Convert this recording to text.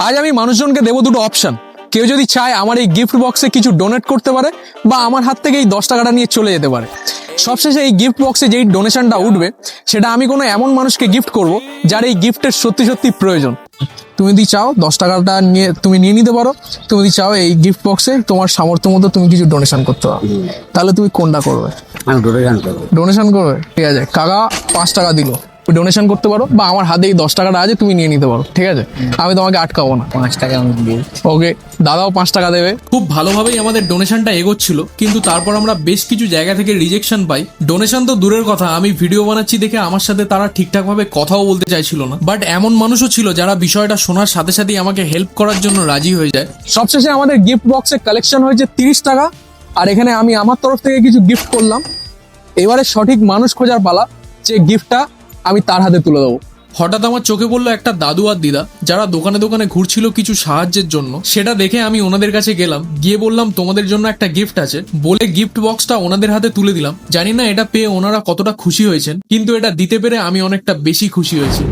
আজ আমি মানুষজনকে দেবো দুটো অপশন। কেউ যদি চায় আমার এই গিফট বক্সে কিছু ডোনেট করতে পারে, বা আমার হাত থেকে এই 10 টাকাটা নিয়ে চলে যেতে পারে। সবশেষে এই গিফট বক্সে যেই ডোনেশনটা উঠবে সেটা আমি কোনো এমন মানুষকে গিফট করব যার এই গিফটের সত্যি সত্যি প্রয়োজন। তুমি যদি চাও 10 টাকাটা নিয়ে তুমি নিয়ে নিতে পারো, তুমি যদি চাও এই গিফট বক্সে তোমার সামর্থ্য মতো তুমি কিছু ডোনেশন করতে পারো, তাহলে তুমি কোনটা করবে? আমি ডোনেশন করবো। ডোনেশন করবে, ঠিক আছে। কাকা 5 টাকা দিল, ডোনেশন করতে পারো, বা আমার হাতে এই 10 টাকাটা আছে তুমি নিয়ে নিতে পারো, ঠিক আছে। আমি তোমাকে আটকাবো না। 5 টাকা আমি দিই। ওকে, দাদাও 5 টাকা দেবে। খুব ভালোভাবেই আমাদের ডোনেশনটা এগোচ্ছিল, কিন্তু তারপর আমরা বেশ কিছু জায়গা থেকে রিজেকশন পাই। ডোনেশন তো দূরের কথা, আমি ভিডিও বানাচ্ছি দেখে আমার সাথে তারা ঠিকঠাকভাবে কথাও বলতে চাইছিল না। বাট এমন মানুষও ছিল যারা বিষয়টা শোনার সাথে সাথেই আমাকে হেল্প করার জন্য রাজি হয়ে যায়। সবশেষে আমাদের গিফট বক্সে কালেকশন হয়েছে 30 টাকা, আর এখানে আমি আমার তরফ থেকে কিছু গিফট করলাম। এবারে সঠিক মানুষ খোঁজার পালা, যে গিফটটা আমি তার হাতে তুলে দেবো। হঠাৎ আমার চোখে পড়লো একটা দাদু আর দিদা, যারা দোকানে দোকানে ঘুরছিল কিছু সাহায্যের জন্য। সেটা দেখে আমি ওনাদের কাছে গেলাম, গিয়ে বললাম তোমাদের জন্য একটা গিফট আছে, বলে গিফট বক্সটা ওনাদের হাতে তুলে দিলাম। জানি না এটা পেয়ে ওনারা কতটা খুশি হয়েছেন, কিন্তু এটা দিতে পেরে আমি অনেকটা বেশি খুশি হয়েছি।